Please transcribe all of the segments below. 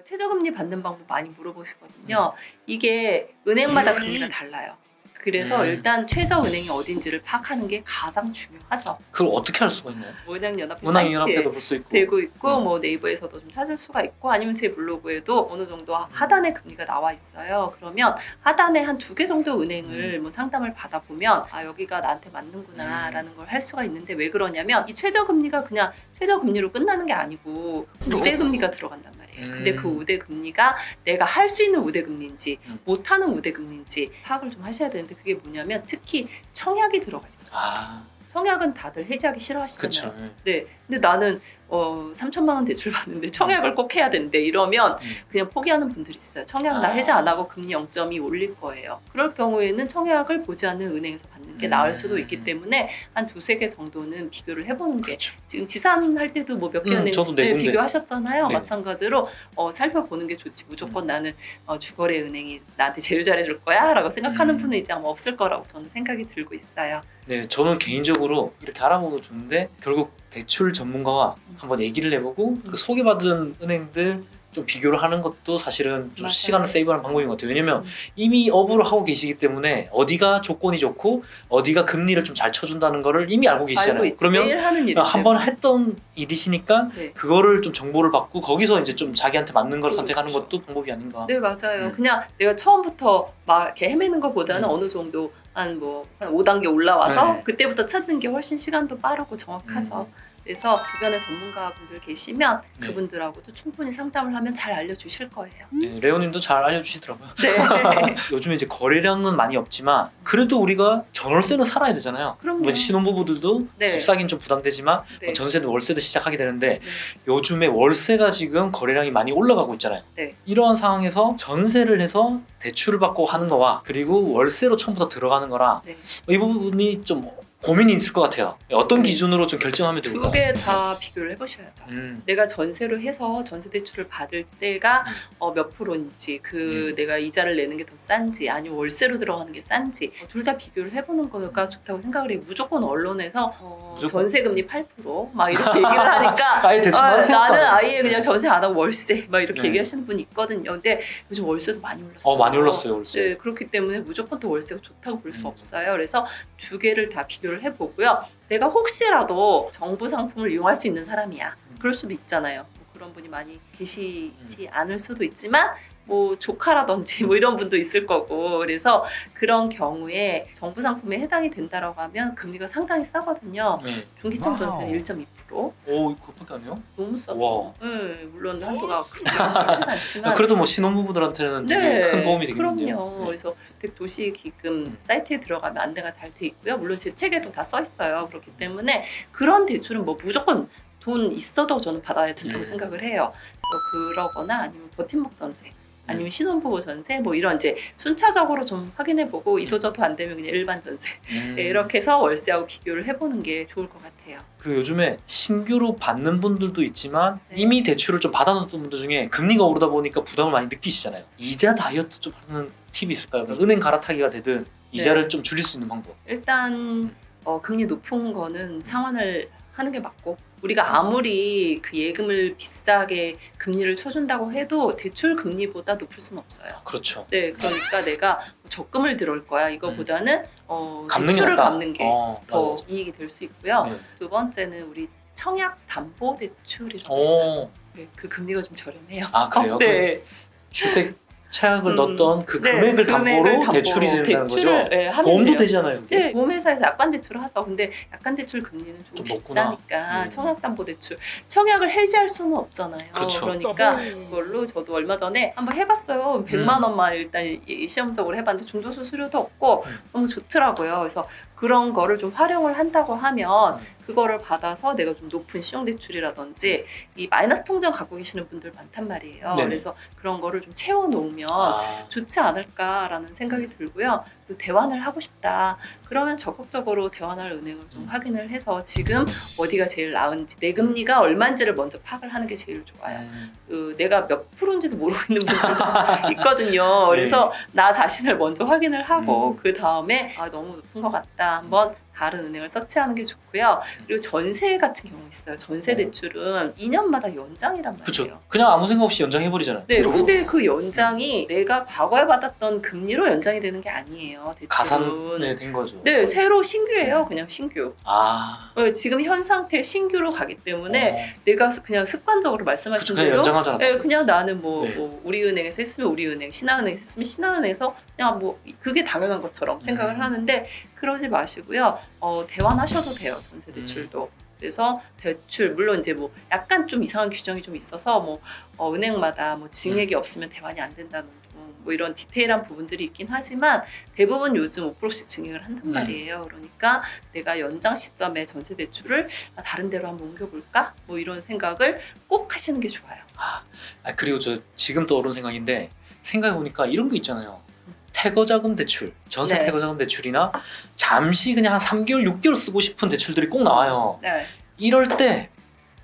최저금리 받는 방법 많이 물어보시거든요. 이게 은행마다 금리가 달라요. 그래서 일단 최저은행이 어딘지를 파악하는 게 가장 중요하죠. 그걸 어떻게 할 수가 있나요? 은행연합회 은행연합회도 사이트에 볼 수 있고 되고 있고 뭐 네이버에서도 좀 찾을 수가 있고 아니면 제 블로그에도 어느 정도 하단의 금리가 나와 있어요. 그러면 하단에 한 2개 정도 은행을 뭐 상담을 받아보면 아 여기가 나한테 맞는구나 라는 걸 할 수가 있는데 왜 그러냐면 이 최저금리가 그냥 최저금리로 끝나는 게 아니고 우대금리가 들어간단 말이에요. 근데 그 우대금리가 내가 할 수 있는 우대금리인지 못하는 우대금리인지 파악을 좀 하셔야 되는데 그게 뭐냐면 특히 청약이 들어가 있어요. 청약은 다들 해지하기 싫어하시잖아요. 그쵸. 네. 근데 나는 3천만 원 대출 받는데 청약을 꼭 해야 된대 이러면 그냥 포기하는 분들이 있어요. 청약 나 해지 안 하고 금리 0.2 올릴 거예요. 그럴 경우에는 청약을 보지 않는 은행에서 받는 게 나을 수도 있기 때문에 한 2-3개 정도는 비교를 해보는 게 지금 지산할 때도 뭐 몇 개 은행 비교하셨잖아요. 네. 마찬가지로 살펴보는 게 좋지. 무조건 나는 주거래 은행이 나한테 제일 잘해줄 거야 라고 생각하는 분은 이제 아마 없을 거라고 저는 생각이 들고 있어요. 네, 저는 개인적으로 이렇게 알아보고 좋은데 결국 대출 전문가와 한번 얘기를 해보고 그 소개받은 은행들 좀 비교를 하는 것도 사실은 좀 맞아요. 시간을 세이브하는 방법인 것 같아요. 왜냐면 이미 업으로 하고 계시기 때문에 어디가 조건이 좋고 어디가 금리를 좀 잘 쳐준다는 거를 이미 알고 계시잖아요. 그러면 매일 하는 일이죠. 한번 했던 일이시니까 네. 그거를 좀 정보를 받고 거기서 이제 좀 자기한테 맞는 걸 선택하는 그렇죠. 것도 방법이 아닌가. 네, 맞아요. 그냥 내가 처음부터 막 이렇게 헤매는 것보다는 어느 정도 한 5단계 올라와서 그때부터 찾는 게 훨씬 시간도 빠르고 정확하죠. 그래서 주변에 전문가분들 계시면 그분들하고도 충분히 상담을 하면 잘 알려주실 거예요. 네, 레오님도 잘 알려주시더라고요. 네. 요즘에 이제 거래량은 많이 없지만 그래도 우리가 전월세는 살아야 되잖아요. 그럼요. 신혼부부들도 네. 집 사긴 좀 부담되지만 네. 전세도 월세도 시작하게 되는데 네. 요즘에 월세가 지금 거래량이 많이 올라가고 있잖아요. 네. 이러한 상황에서 전세를 해서 대출을 받고 하는 거와 그리고 월세로 처음부터 들어가는 거랑 네. 이 부분이 좀 고민이 있을 것 같아요. 어떤 네. 기준으로 좀 결정하면 될까요? 2개 다 비교를 해보셔야죠. 내가 전세로 해서 전세 대출을 받을 때가 몇 프로인지 내가 이자를 내는 게 더 싼지 아니면 월세로 들어가는 게 싼지 둘 다 비교를 해보는 거가 좋다고 생각을 해요. 무조건 언론에서 전세금리 8%막 이렇게 얘기를 하니까 아예 대출 나는 아예 그냥 전세 안 하고 월세 막 이렇게 네. 얘기하시는 분이 있거든요. 근데 요즘 월세도 많이 올랐어요. 많이 올랐어요 월세. 네, 그렇기 때문에 무조건 또 월세가 좋다고 볼 수 없어요. 그래서 2개를 다 비교를 해보고요. 내가 혹시라도 정부 상품을 이용할 수 있는 사람이야. 그럴 수도 있잖아요. 뭐 그런 분이 많이 계시지 않을 수도 있지만 뭐 조카라든지 뭐 이런 분도 있을 거고 그래서 그런 경우에 정부 상품에 해당이 된다라고 하면 금리가 상당히 싸거든요. 중기청 전세는 1.2%. 오, 그것밖에 안 해요? 너무 싸죠. 와. 네, 물론 한도가 크진 않지만 그래도 뭐 신혼부부들한테는 되게 큰 도움이 되겠네요. 그럼요. 그래서 주택도시기금 사이트에 들어가면 안내가 잘 돼 있고요. 물론 제 책에도 다 써 있어요. 그렇기 때문에 그런 대출은 뭐 무조건 돈 있어도 저는 받아야 된다고 생각을 해요. 그러거나 아니면 버팀목 전세. 아니면 신혼부부 전세 뭐 이런 이제 순차적으로 좀 확인해보고 이도저도 안 되면 그냥 일반 전세 이렇게 해서 월세하고 비교를 해보는 게 좋을 것 같아요. 그리고 요즘에 신규로 받는 분들도 있지만 이미 대출을 좀 받아놓은 분들 중에 금리가 오르다 보니까 부담을 많이 느끼시잖아요. 이자 다이어트 좀 하는 팁이 있을까요? 은행 갈아타기가 되든 이자를 좀 줄일 수 있는 방법. 일단 금리 높은 거는 상환을 하는 게 맞고 우리가 아무리 그 예금을 비싸게 금리를 쳐준다고 해도 대출 금리보다 높을 수는 없어요. 그렇죠. 네, 그러니까 내가 적금을 들어올 거야. 이거보다는 게 대출을 갚는 게 더 맞아. 이익이 될 수 있고요. 두 번째는 우리 청약 담보 대출이라고 있어요. 네, 그 금리가 좀 저렴해요. 아, 그래요? 네. 주택 차약을 넣었던 그 금액을 담보로 대출이 된다는 거죠? 보험도 되잖아요. 그게? 네, 보험회사에서 약관 대출을 하죠. 근데 약관 대출 금리는 좀 높구나. 비싸니까 청약담보대출 청약을 해지할 수는 없잖아요. 그렇죠. 그러니까 그걸로 저도 얼마 전에 한번 해봤어요. 100만 원만 일단 시험적으로 해봤는데 중도 수수료도 없고 너무 좋더라고요. 그래서 그런 거를 좀 활용을 한다고 하면 그거를 받아서 내가 좀 높은 신용대출이라든지 이 마이너스 통장 갖고 계시는 분들 많단 말이에요. 네네. 그래서 그런 거를 좀 채워놓으면 좋지 않을까라는 생각이 들고요. 그 대환을 하고 싶다. 그러면 적극적으로 대환할 은행을 좀 확인을 해서 지금 어디가 제일 나은지 내 금리가 얼마인지를 먼저 파악을 하는 게 제일 좋아요. 내가 몇 프로인지도 모르고 있는 분들도 있거든요. 그래서 나 자신을 먼저 확인을 하고 그 다음에 너무 높은 것 같다. 한번 다른 은행을 서치하는 게 좋고요. 그리고 전세 같은 경우 있어요. 전세 대출은 2년마다 연장이란 말이에요. 그렇죠. 그냥 아무 생각 없이 연장해버리잖아요. 네, 근데 그 연장이 내가 과거에 받았던 금리로 연장이 되는 게 아니에요. 대출은. 가산에 된 거죠. 네, 새로 신규예요. 그냥 신규. 지금 현 상태 신규로 가기 때문에 내가 그냥 습관적으로 말씀하신 그냥 대로 연장하잖아. 네, 그냥 나는 뭐 우리은행에서 했으면 우리은행, 신한은행에서 했으면 신한은행에서 그냥 뭐 그게 당연한 것처럼 생각을 하는데 그러지 마시고요. 대환하셔도 돼요. 전세 대출도. 그래서 대출 물론 이제 뭐 약간 좀 이상한 규정이 좀 있어서 뭐 은행마다 뭐 증액이 없으면 대환이 안 된다는 등 뭐 이런 디테일한 부분들이 있긴 하지만 대부분 요즘 5%씩 증액을 한단 말이에요. 그러니까 내가 연장 시점에 전세 대출을 다른 데로 한번 옮겨볼까? 뭐 이런 생각을 꼭 하시는 게 좋아요. 그리고 저 지금 떠오른 생각인데 생각해보니까 이런 거 있잖아요. 태거자금 대출, 전세 네. 태거자금 대출이나 잠시 그냥 한 3개월, 6개월 쓰고 싶은 대출들이 꼭 나와요. 네. 이럴 때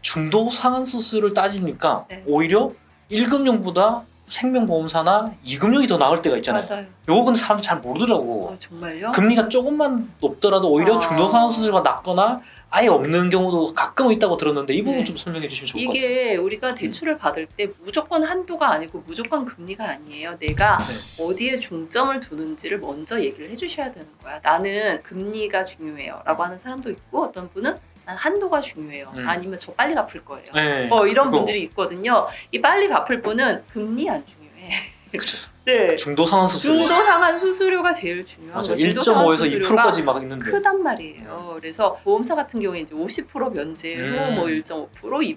중도 상환수수료를 따지니까 네. 오히려 1금융보다 생명보험사나 2금융이 더 나을 때가 있잖아요. 맞아요. 요거 근데 사람들 잘 모르더라고. 정말요? 금리가 조금만 높더라도 오히려 중도 상환수수료가 낮거나 아예 없는 경우도 가끔 있다고 들었는데 이 부분 좀 설명해 주시면 좋을 것 같아요. 이게 우리가 대출을 받을 때 무조건 한도가 아니고 무조건 금리가 아니에요. 내가 어디에 중점을 두는지를 먼저 얘기를 해주셔야 되는 거야. 나는 금리가 중요해요 라고 하는 사람도 있고 어떤 분은 난 한도가 중요해요. 아니면 저 빨리 갚을 거예요. 이런 분들이 있거든요. 이 빨리 갚을 분은 금리 안 중요해. 그쵸. 네. 중도 상환수수료. 중도 상환 수수료가 제일 중요한 거죠. 1.5에서 2%까지 막 있는데. 크단 말이에요. 그래서 보험사 같은 경우에 이제 50% 면제로 뭐 1.5%,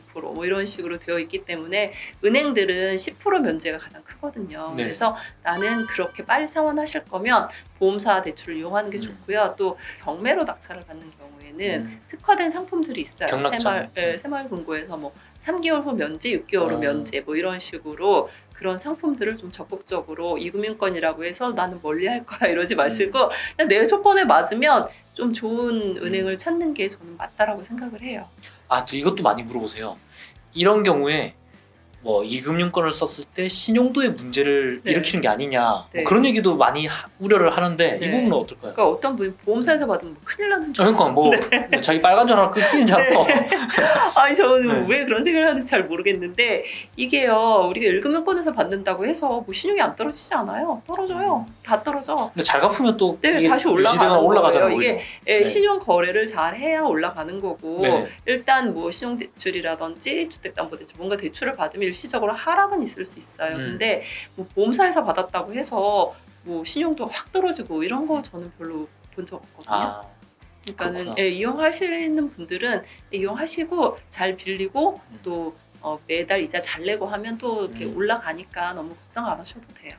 2%뭐 이런 식으로 되어 있기 때문에 은행들은 10% 면제가 가장 크거든요. 네. 그래서 나는 그렇게 빨리 상환하실 거면 보험사 대출을 이용하는 게 좋고요. 또 경매로 낙찰을 받는 경우에는 특화된 상품들이 있어요. 경락장. 새마을금고에서 뭐 3개월 후 면제, 6개월 후 면제 뭐 이런 식으로 그런 상품들을 좀 적극적으로 이금융권이라고 해서 나는 멀리 할 거야 이러지 마시고 그냥 내 조건에 맞으면 좀 좋은 은행을 찾는 게 저는 맞다라고 생각을 해요. 또 이것도 많이 물어보세요. 이런 경우에 뭐 이금융권을 썼을 때 신용도의 문제를 일으키는 게 아니냐 뭐 그런 얘기도 많이 우려를 하는데 이 부분은 어떨까요? 그러니까 어떤 분이 보험사에서 받으면 뭐 큰일 나는 줄 그러니까 뭐 자기 빨간 줄 알고 끊기는 줄 알고 아니 저는 왜 그런 생각을 하는지 잘 모르겠는데 이게요 우리가 일금융권에서 받는다고 해서 뭐 신용이 안 떨어지지 않아요. 떨어져요. 다 떨어져. 근데 잘 갚으면 또 이게 다시 올라가잖아요. 이게 신용 거래를 잘 해야 올라가는 거고 일단 뭐 신용 대출이라든지 주택담보대출 뭔가 대출을 받으면 일시적으로 하락은 있을 수 있어요. 근데 뭐 보험사에서 받았다고 해서 뭐 신용도 확 떨어지고 이런 거 저는 별로 본 적 없거든요. 그러니까는 이용하시는 분들은 이용하시고 잘 빌리고 또 매달 이자 잘 내고 하면 또 이렇게 올라가니까 너무 걱정 안 하셔도 돼요.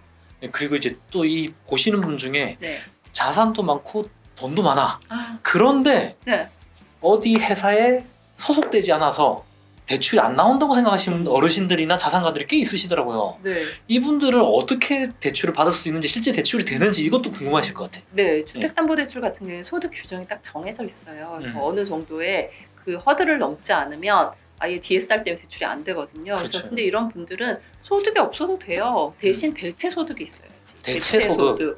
그리고 이제 또 이 보시는 분 중에 자산도 많고 돈도 많아. 그런데 어디 회사에 소속되지 않아서 대출이 안 나온다고 생각하시는 어르신들이나 자산가들이 꽤 있으시더라고요. 이분들은 어떻게 대출을 받을 수 있는지 실제 대출이 되는지 이것도 궁금하실 것 같아요. 네, 주택담보대출 같은 경우에 소득 규정이 딱 정해져 있어요. 그래서 어느 정도의 그 허들을 넘지 않으면 아예 DSR 때문에 대출이 안 되거든요. 그래서 근데 이런 분들은 소득이 없어도 돼요. 대신 대체 소득이 있어야지. 대체 소득.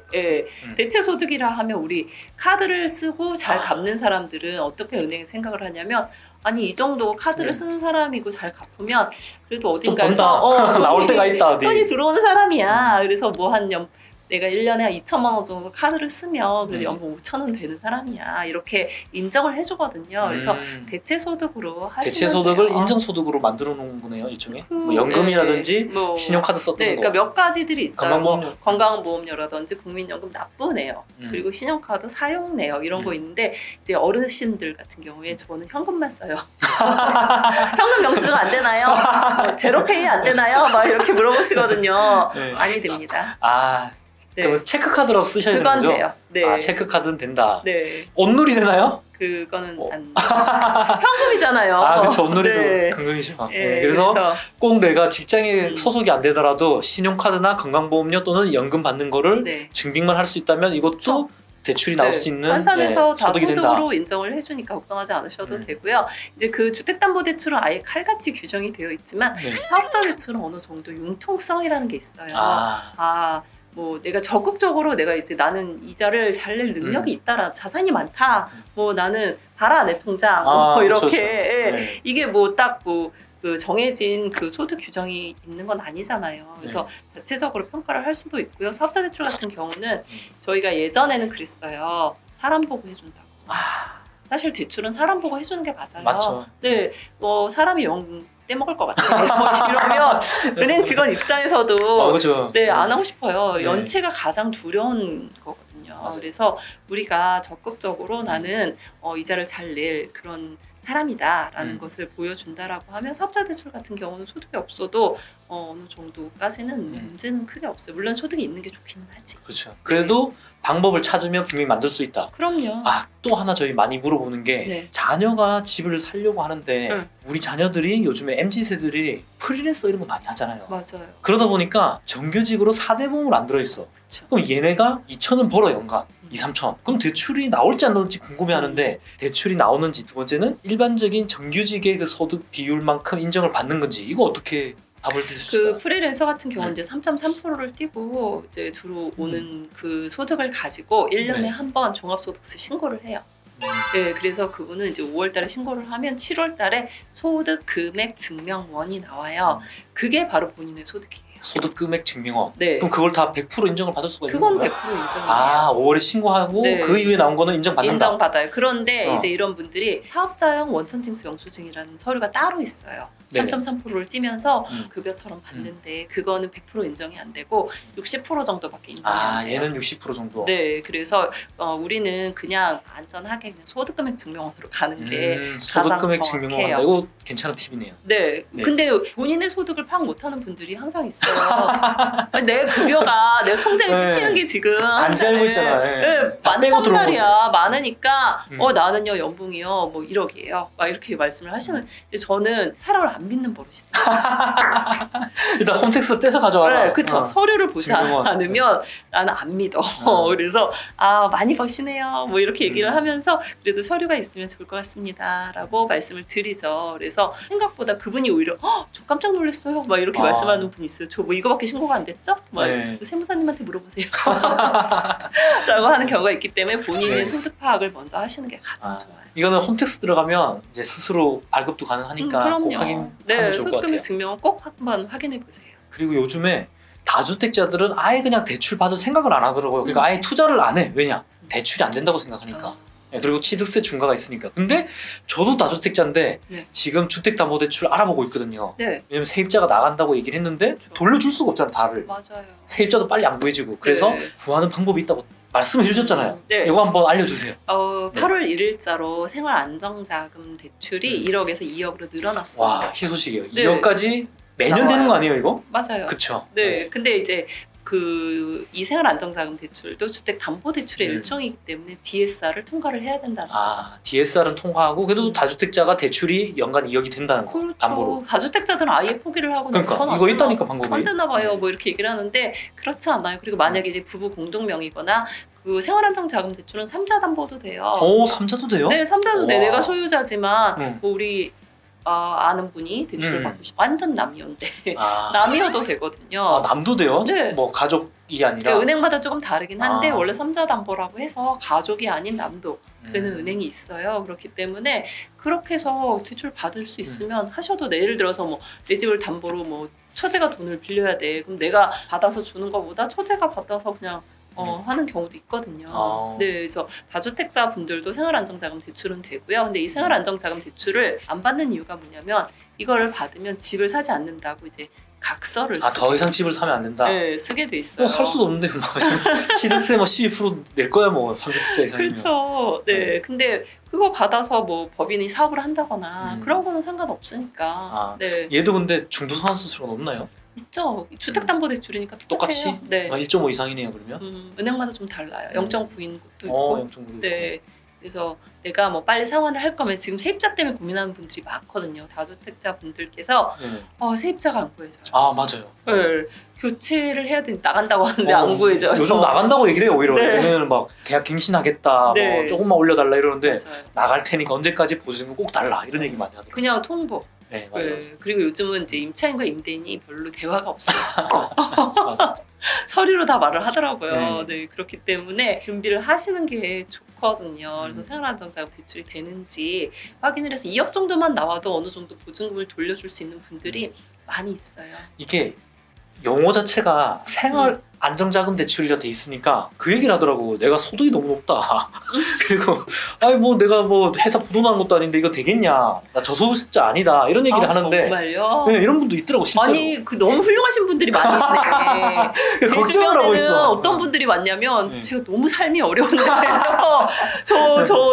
대체 소득이라 하면 우리 카드를 쓰고 잘 갚는 사람들은 어떻게 은행에 생각을 하냐면 아니 이 정도 카드를 쓰는 사람이고 잘 갚으면 그래도 어딘가에서 나올 때가 있다. 돈이 들어오는 사람이야. 그래서 뭐 내가 1년에 한 2천만 원 정도 카드를 쓰면 그래도 연봉 5천 원 되는 사람이야. 이렇게 인정을 해주거든요. 그래서 대체 소득으로 하시면 대체 소득을 돼요. 인정 소득으로 만들어 놓은 거네요, 일종의. 뭐 연금이라든지 신용카드 썼던 거. 그러니까 몇 가지들이 있어요. 건강보험료. 건강보험료라든지 국민연금 납부내역 그리고 신용카드 사용내역 이런 거 있는데 이제 어르신들 같은 경우에 저는 현금만 써요. 현금 영수증 안 되나요? 제로페이 안 되나요? 막 이렇게 물어보시거든요. 많이 됩니다. 네. 그러면 체크카드라도 쓰셔야 되는 그건 거죠? 돼요. 네. 아, 체크카드는 된다. 네. 온누리 되나요? 그거는 어. 안 현금이잖아요. 아, 그쵸. 온누리도 네. 금융이죠. 네, 네, 그래서 꼭 내가 직장에 음. 소속이 안 되더라도 신용카드나 건강보험료 또는 연금 받는 거를 네. 증빙만 할 수 있다면 이것도 그쵸. 대출이 나올 네. 수 있는 환산해서 다 소득이 된다. 소득으로 인정을 해주니까 걱정하지 않으셔도 되고요. 이제 그 주택담보대출은 아예 칼같이 규정이 되어 있지만 네. 사업자 대출은 어느 정도 융통성이라는 게 있어요. 아, 뭐 내가 적극적으로 내가 이제 나는 이자를 잘 낼 능력이 있다라 자산이 많다. 뭐 나는 봐라 내 통장 뭐 이렇게 그렇죠. 예. 네. 이게 뭐 딱 뭐 그 정해진 그 소득 규정이 있는 건 아니잖아요. 그래서 자체적으로 평가를 할 수도 있고요. 사업자 대출 같은 경우는 저희가 예전에는 그랬어요. 사람 보고 해준다고. 아, 사실 대출은 사람 보고 해주는 게 맞아요. 맞죠. 네, 뭐 사람이 영 떼먹을 것 같아요. 뭐 이러면 은행 직원 입장에서도 그죠. 네, 안 하고 싶어요. 네. 연체가 가장 두려운 거거든요. 맞아요. 그래서 우리가 적극적으로 나는 이자를 잘 낼 그런 사람이다라는 것을 보여준다라고 하면 사업자 대출 같은 경우는 소득이 없어도 어느 정도까지는 문제는 크게 없어요. 물론 소득이 있는 게 좋기는 하지. 그렇죠. 그래도 방법을 찾으면 분명히 만들 수 있다. 그럼요. 아, 또 하나 저희 많이 물어보는 게 네. 자녀가 집을 살려고 하는데 응. 우리 자녀들이 요즘에 MZ세들이 프리랜서 이런 거 많이 하잖아요. 맞아요. 그러다 보니까 정규직으로 4대 보험을 안 들어있어. 그렇죠. 그럼 얘네가 2천은 벌어 연간 2, 3천. 그럼 대출이 나올지 안 나올지 궁금해하는데 대출이 나오는지 두 번째는 일반적인 정규직의 그 소득 비율만큼 인정을 받는 건지 이거 어떻게 답을 드릴 수 그 있을까요? 프리랜서 같은 경우는 이제 3.3%를 띄고 이제 들어오는 그 소득을 가지고 1년에 네. 한 번 종합소득세 신고를 해요. 네, 그래서 그분은 이제 5월달에 신고를 하면 7월달에 소득 금액 증명원이 나와요. 그게 바로 본인의 소득이에요. 소득 금액 증명원. 네, 그럼 그걸 다 100% 인정을 받을 수가 있는 그건 건가요? 100% 인정이에요. 아, 5월에 신고하고 네. 그 이후에 나온 거는 인정받는다. 인정받아요. 그런데 어. 이제 이런 분들이 사업자형 원천징수 영수증이라는 서류가 따로 있어요. 네네. 3.3%를 띄면서 음. 급여처럼 받는데 그거는 100% 인정이 안 되고 60% 정도밖에 인정이 안 아, 돼요. 얘는 60% 정도. 네, 그래서 우리는 그냥 안전하게 그냥 소득금액 증명원으로 가는 게 소득 가장 금액 정확해요. 증명원 한다. 이거 괜찮은 팁이네요. 네. 네. 근데 본인의 소득을 파악 못하는 분들이 항상 있어요. 아니, 내 급여가 내 통장에 네. 찍히는 게 지금 안 잘 알고 있잖아. 네, 다 빼고 많단 들어오는 말이야. 많으니까 음. 나는요 연봉이요 뭐 1억이에요. 막 이렇게 말씀을 하시는. 근데 저는 사람을 안 믿는 버릇이다. 일단 홈택스 떼서 가져와라. 네, 그쵸. 서류를 보지 증명원. 않으면 나는 안 믿어. 그래서 많이 버시네요. 뭐 이렇게 얘기를 하면서 그래도 서류가 있으면 좋을 것 같습니다라고 말씀을 드리죠. 그래서 생각보다 그분이 오히려 저 깜짝 놀랐어요. 막 이렇게 말씀하는 분이 있어요. 저 뭐 이거밖에 신고가 안 됐죠? 막 네. 세무사님한테 물어보세요. 라고 하는 경우가 있기 때문에 본인의 네. 소득 파악을 먼저 하시는 게 가장 아, 좋아요. 이거는 홈택스 들어가면 이제 스스로 발급도 가능하니까 꼭 그럼요. 확인하면 네, 좋을 것 소득금액 같아요. 증명은 꼭 한번 확인해 보세요. 그리고 요즘에 다주택자들은 아예 그냥 대출 받을 생각을 안 하더라고요. 그러니까 아예 투자를 안 해. 왜냐? 대출이 안 된다고 생각하니까. 네, 그리고 취득세 중과가 있으니까. 근데 저도 다주택자인데 네. 지금 주택담보대출 알아보고 있거든요. 네, 왜냐면 세입자가 나간다고 얘기를 했는데 그렇죠. 돌려줄 수가 없잖아, 다를. 맞아요. 세입자도 빨리 안 구해지고. 그래서 네. 구하는 방법이 있다고 말씀해 주셨잖아요. 네. 이거 한번 알려주세요. 네. 8월 1일자로 생활안정자금 대출이 1억에서 2억으로 늘어났어요. 와, 희소식이에요. 네. 2억까지 매년 나와요. 되는 거 아니에요, 이거? 맞아요. 그쵸. 네, 근데 이제 이 생활안정자금 대출도 주택담보대출의 일종이기 때문에 DSR을 통과를 해야 된다는 거죠. 아, DSR은 통과하고 그래도 다주택자가 대출이 연간 2억이 된다는 거. 그렇죠. 담보로. 다주택자들은 아예 포기를 하고 그러니까 이거 있다니까 방법이. 안 되나 봐요. 뭐 이렇게 얘기를 하는데 그렇지 않아요. 그리고 만약에 이제 부부 공동명의거나 그 생활안정자금 대출은 3자 담보도 돼요. 오, 삼자도 돼요? 네, 3자도 돼. 우와. 내가 소유자지만 응. 뭐 우리 아는 분이 대출을 받고 싶어. 완전 남이온데 아, 남이어도 되거든요. 아, 남도 돼요? 네. 뭐 가족이 아니라. 그러니까 은행마다 조금 다르긴 한데 아. 원래 3자 담보라고 해서 가족이 아닌 남도 되는 음. 은행이 있어요. 그렇기 때문에 그렇게 해서 대출 받을 수 있으면 하셔도 돼. 예를 들어서 뭐 내 집을 담보로 뭐 처제가 돈을 빌려야 돼. 그럼 내가 받아서 주는 것보다 처제가 받아서 그냥 하는 경우도 있거든요. 아. 네, 그래서 다주택자 분들도 생활안정자금 대출은 되고요. 근데 이 생활안정자금 대출을 안 받는 이유가 뭐냐면 이거를 받으면 집을 사지 않는다고 이제 각서를 더 이상 집을 사면 안 된다. 네, 쓰게 돼 있어요. 살 수도 없는데 뭐 시드세 뭐 12%낼 거야 뭐 3주택자 이상이면. 그렇죠. 네. 근데 그거 받아서 뭐 법인이 사업을 한다거나 그런 거는 상관없으니까. 네. 얘도 근데 중도상환수수료가 높나요? 있죠. 주택담보대출이니까 똑같이? 네. 1.5 이상이네요 그러면? 은행마다 좀 달라요. 0.9인 곳도 있고. 0.9도 네. 그래서 내가 뭐 빨리 상환을 할 거면 지금 세입자 때문에 고민하는 분들이 많거든요. 다주택자 분들께서 세입자가 안 구해져요. 맞아요. 네. 교체를 해야 되니 나간다고 하는데 안 구해져요. 요즘 나간다고 얘기를 해요 오히려. 네. 요즘에는 막 계약 갱신하겠다 네. 뭐 조금만 올려달라 이러는데 맞아요. 나갈 테니까 언제까지 보증금 꼭 달라 이런 얘기 많이 하더라고요. 그냥 통보. 네, 맞아요. 네. 그리고 요즘은 이제 임차인과 임대인이 별로 대화가 없어요. 맞아요. 서류로 다 말을 하더라고요. 네. 네, 그렇기 때문에 준비를 하시는 게 좋거든요. 그래서 음. 생활안정자금 대출이 되는지 확인을 해서 2억 정도만 나와도 어느 정도 보증금을 돌려줄 수 있는 분들이 많이 있어요. 이게 용어 자체가 생활 안정자금 대출이라 돼 있으니까 그 얘기를 하더라고. 내가 소득이 너무 높다. 그리고 아니 뭐 내가 뭐 회사 부도난 것도 아닌데 이거 되겠냐? 나 저소득자 아니다. 이런 얘기를 하는데 정말요? 네, 이런 분도 있더라고 실제로. 아니 그 너무 훌륭하신 분들이 많이 있네. 제 걱정을 하고 주변에는 있어. 어떤 분들이 왔냐면 네. 제가 너무 삶이 어려운데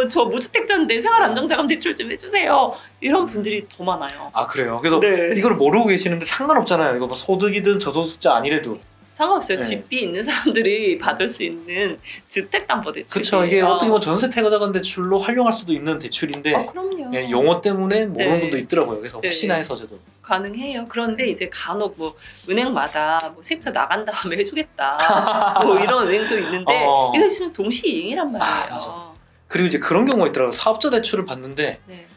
저 무주택자인데 생활 안정자금 대출 좀 해주세요. 이런 분들이 더 많아요. 그래요. 그래서 네. 이걸 모르고 계시는데 상관없잖아요. 이거 뭐 소득이든 저소득자 아니래도. 상관없어요. 네. 집이 있는 사람들이 받을 수 있는 주택담보대출. 그렇죠. 이게 어떻게 보면 전세 태거자금 대출로 활용할 수도 있는 대출인데 그럼요. 예, 용어 때문에 모르는 네. 분도 있더라고요. 그래서 네. 혹시나 해서 저도 가능해요. 그런데 이제 간혹 뭐 은행마다 뭐 세입자 나간 다음에 해주겠다 뭐 이런 은행도 있는데 이거 지금 동시이행이란 말이에요. 맞아. 그리고 이제 그런 경우가 있더라고요. 사업자 대출을 받는데 네.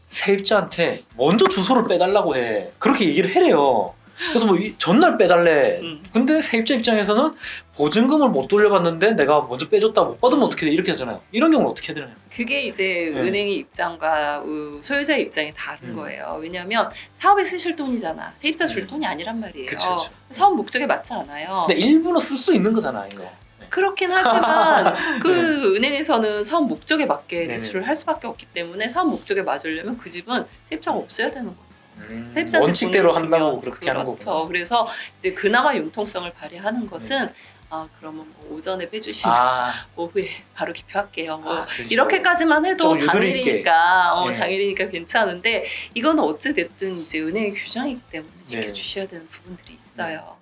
세입자한테 먼저 주소를 빼달라고 해. 그렇게 얘기를 해래요. 그래서 뭐 전날 빼달래. 근데 세입자 입장에서는 보증금을 못 돌려받는데 내가 먼저 빼줬다 못 받으면 어떻게 돼? 이렇게 하잖아요. 이런 경우는 어떻게 해야 되나요? 그게 이제 네. 은행의 입장과 소유자의 입장이 다른 거예요. 왜냐하면 사업에 쓰실 돈이잖아. 세입자 줄 돈이 아니란 말이에요. 그쵸. 사업 목적에 맞지 않아요. 근데 일부러 쓸 수 있는 거잖아 이거. 네. 그렇긴 하지만 그 은행에서는 사업 목적에 맞게 네네. 대출을 할 수밖에 없기 때문에 사업 목적에 맞으려면 그 집은 세입자가 없어야 되는 거죠. 세입자한테 원칙대로 돈을 한다고 주면, 그렇게 하는 거구나. 그렇죠. 그래서 이제 그나마 융통성을 발휘하는 것은 그러면 뭐 오전에 빼주시면 오후에 바로 기표할게요. 뭐 이렇게까지만 해도 좀 유도리 있게. 당일이니까 네. 당일이니까 괜찮은데 이거는 어찌 됐든 이제 은행의 규정이기 때문에 지켜주셔야 되는 부분들이 있어요.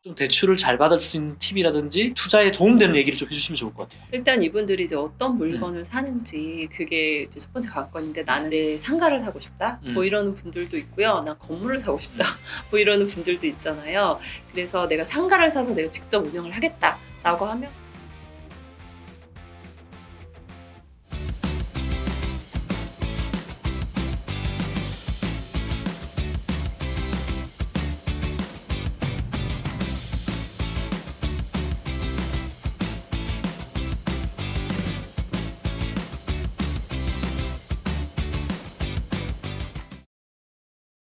좀 대출을 잘 받을 수 있는 팁이라든지 투자에 도움되는 얘기를 좀 해주시면 좋을 것 같아요. 일단 이분들이 이제 어떤 물건을 사는지 그게 이제 첫 번째 관건인데 나는 내 상가를 사고 싶다 뭐 이러는 분들도 있고요. 나 건물을 사고 싶다 뭐 이러는 분들도 있잖아요. 그래서 내가 상가를 사서 내가 직접 운영을 하겠다라고 하면